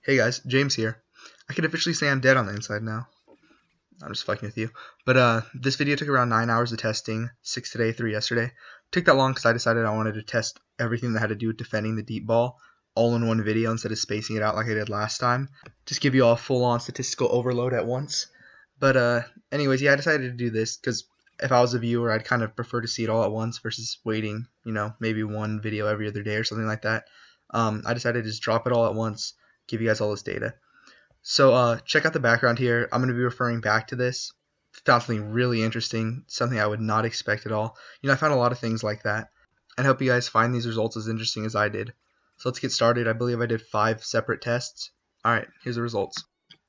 Hey guys, James here. I can officially say I'm dead on the inside now. I'm just fucking with you. But this video took around 9 hours of testing, 6 today, 3 yesterday. It took that long because I decided I wanted to test everything that had to do with defending the deep ball all in one video instead of spacing it out like I did last time. Just give you all full-on statistical overload at once. But anyways, yeah, I decided to do this because if I was a viewer, I'd kind of prefer to see it all at once versus waiting, maybe one video every other day or something like that. I decided to just drop it all at once, give you guys all this data. So check out the background here. I'm going to be referring back to this. Found something really interesting, something I would not expect at all. I found a lot of things like that. And I hope you guys find these results as interesting as I did. So let's get started. I believe I did 5 separate tests. Alright, here's the results.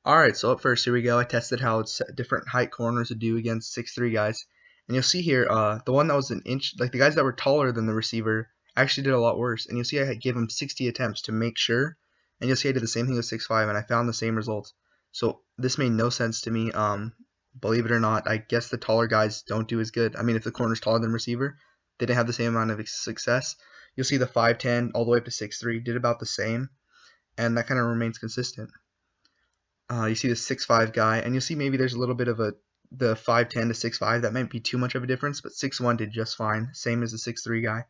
Alright, so up first, here we go. I tested how different height corners would do against 6'3 guys. And you'll see here, the one that was an inch, like the guys that were taller than the receiver, actually did a lot worse. And you'll see I gave him 60 attempts to make sure. And you'll see I did the same thing with 6'5", and I found the same results. So this made no sense to me. Believe it or not, I guess the taller guys don't do as good. I mean, if the corner's taller than receiver, they didn't have the same amount of success. You'll see the 5'10" all the way up to 6'3" did about the same, and that kind of remains consistent. You see the 6'5" guy, and you'll see maybe there's a little bit of the 5'10" to 6'5", that might be too much of a difference, but 6'1" did just fine, same as the 6'3" guy.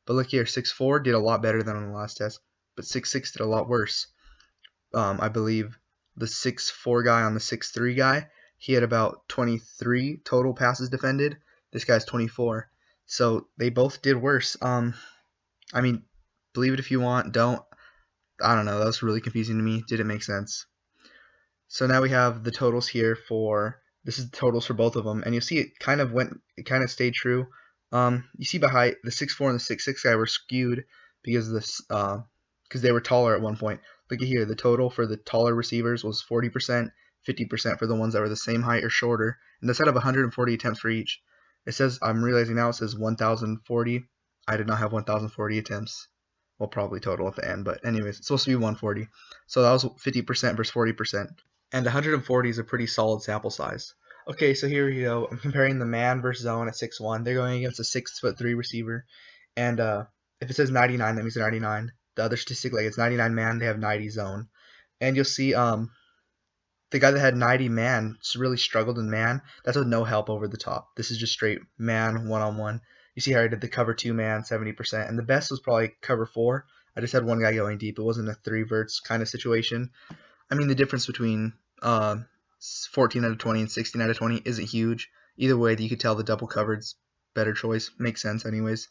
But look here, 6'4" did a lot better than on the last test, but 6'6" did a lot worse. I believe the 6'4" guy on the 6'3" guy, he had about 23 total passes defended. This guy's 24. So they both did worse. I mean, believe it if you want, don't. I don't know. That was really confusing to me. Didn't make sense. So now we have the totals here this is the totals for both of them, and you'll see it kind of stayed true. You see behind the 6'4" and the 6'6" guy were skewed because they were taller at one point. Look at here, the total for the taller receivers was 40%, 50% for the ones that were the same height or shorter, and that's out of 140 attempts for each. It says, I'm realizing now it says 1,040. I did not have 1,040 attempts. Well, probably total at the end, but anyways, it's supposed to be 140. So that was 50% versus 40%. And 140 is a pretty solid sample size. Okay, so here we go. I'm comparing the man versus zone at 6'1". They're going against a 6'3" receiver. And if it says 99, that means 99. The other statistic, like it's 99 man, they have 90 zone. And you'll see the guy that had 90 man really struggled in man. That's with no help over the top. This is just straight man one-on-one. You see how I did the cover 2 man 70%. And the best was probably cover 4. I just had one guy going deep. It wasn't a 3 verts kind of situation. I mean, the difference between 14 out of 20 and 16 out of 20 isn't huge. Either way, you could tell the double covered's better choice. Makes sense anyways.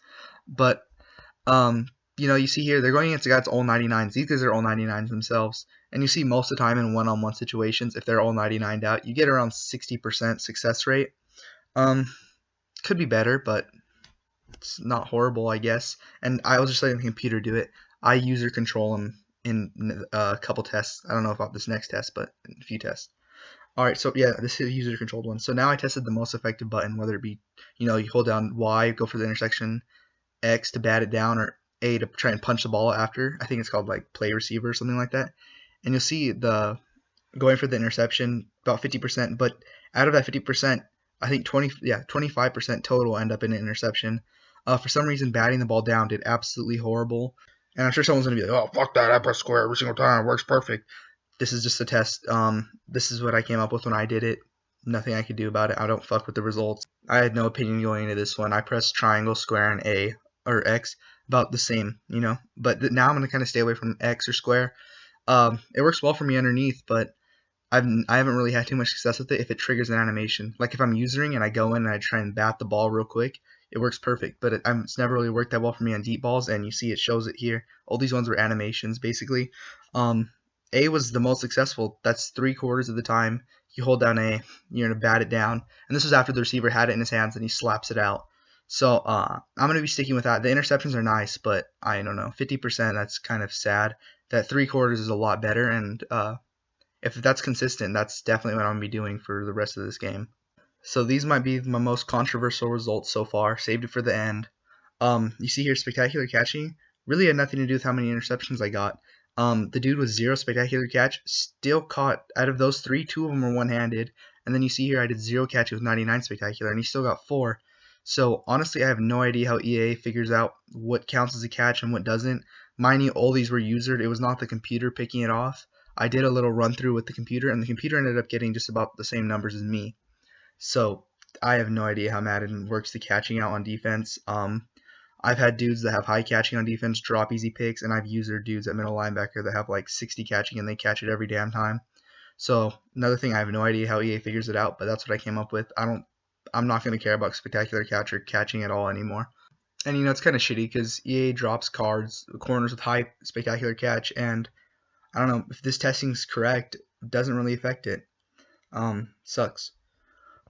But you see here, they're going against a guy that's all 99s. These guys are all 99s themselves. And you see most of the time in one-on-one situations, if they're all 99'd out, you get around 60% success rate. Could be better, but it's not horrible, I guess. And I was just letting the computer do it. I user control them in a couple tests. I don't know about this next test, but in a few tests. Alright, so yeah, this is a user-controlled one. So now I tested the most effective button, whether it be, you hold down Y, go for the intersection, X to bat it down, or A to try and punch the ball after. I think it's called like play receiver or something like that. And you'll see the going for the interception about 50%, but out of that 50%, I think 25% total end up in an interception. For some reason, batting the ball down did absolutely horrible. And I'm sure someone's going to be like, oh, fuck that, I press square every single time, it works perfect. This is just a test. This is what I came up with when I did it. Nothing I could do about it. I don't fuck with the results. I had no opinion going into this one. I pressed triangle, square, and A, or X, about the same, But now I'm going to kind of stay away from X or square. It works well for me underneath, but I haven't really had too much success with it if it triggers an animation. Like if I'm usering and I go in and I try and bat the ball real quick, it works perfect. But it's never really worked that well for me on deep balls, and you see it shows it here. All these ones were animations, basically. A was the most successful. That's 3/4 of the time you hold down A, you're going to bat it down. And this was after the receiver had it in his hands and he slaps it out. So I'm going to be sticking with that. The interceptions are nice, but I don't know. 50%, that's kind of sad. That 3/4 is a lot better, and if that's consistent, that's definitely what I'm going to be doing for the rest of this game. So these might be my most controversial results so far. Saved it for the end. You see here, spectacular catching really had nothing to do with how many interceptions I got. The dude with 0 spectacular catch still caught, out of those 3, 2 of them were one-handed. And then you see here I did 0 catch with 99 spectacular, and he still got 4. So honestly, I have no idea how EA figures out what counts as a catch and what doesn't. Mind you, all these were usered. It was not the computer picking it off. I did a little run through with the computer, and the computer ended up getting just about the same numbers as me. So I have no idea how Madden works the catching out on defense. I've had dudes that have high catching on defense drop easy picks, and I've used their dudes at middle linebacker that have like 60 catching and they catch it every damn time. So another thing, I have no idea how EA figures it out, but that's what I came up with. I'm not going to care about spectacular catch or catching at all anymore. And it's kind of shitty because EA drops corners with high spectacular catch, and I don't know if this testing's correct. It doesn't really affect it. Sucks.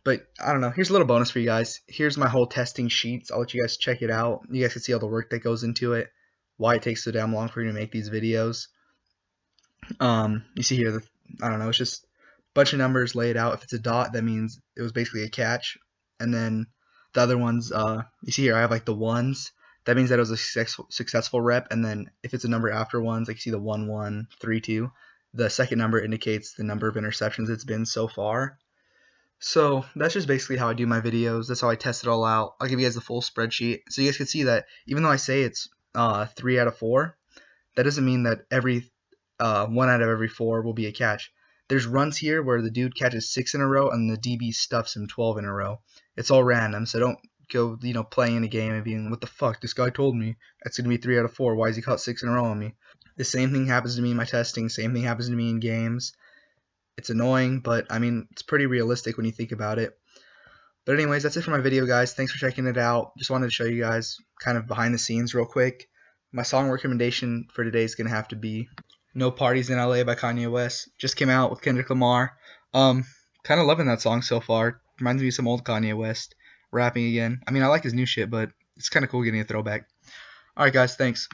But I don't know. Here's a little bonus for you guys. Here's my whole testing sheets. I'll let you guys check it out. You guys can see all the work that goes into it, why it takes so damn long for me to make these videos. You see here, I don't know, it's just a bunch of numbers laid out. If it's a dot, that means it was basically a catch. And then the other ones, you see here, I have like the ones. That means that it was a successful rep. And then if it's a number after ones, like you see the 1, 1, 3, 2, the second number indicates the number of interceptions it's been so far. So that's just basically how I do my videos. That's how I test it all out. I'll give you guys the full spreadsheet so you guys can see that even though I say it's 3 out of 4, that doesn't mean that every 1 out of every 4 will be a catch. There's runs here where the dude catches 6 in a row and the DB stuffs him 12 in a row. It's all random, so don't go playing in a game and being, what the fuck, this guy told me that's going to be 3 out of 4. Why has he caught 6 in a row on me? The same thing happens to me in my testing. Same thing happens to me in games. It's annoying, but I mean, it's pretty realistic when you think about it. But anyways, that's it for my video, guys. Thanks for checking it out. Just wanted to show you guys kind of behind the scenes real quick. My song recommendation for today is going to have to be No Parties in LA by Kanye West. Just came out with Kendrick Lamar. Kind of loving that song so far. Reminds me of some old Kanye West rapping again. I mean, I like his new shit, but it's kind of cool getting a throwback. Alright, guys, thanks.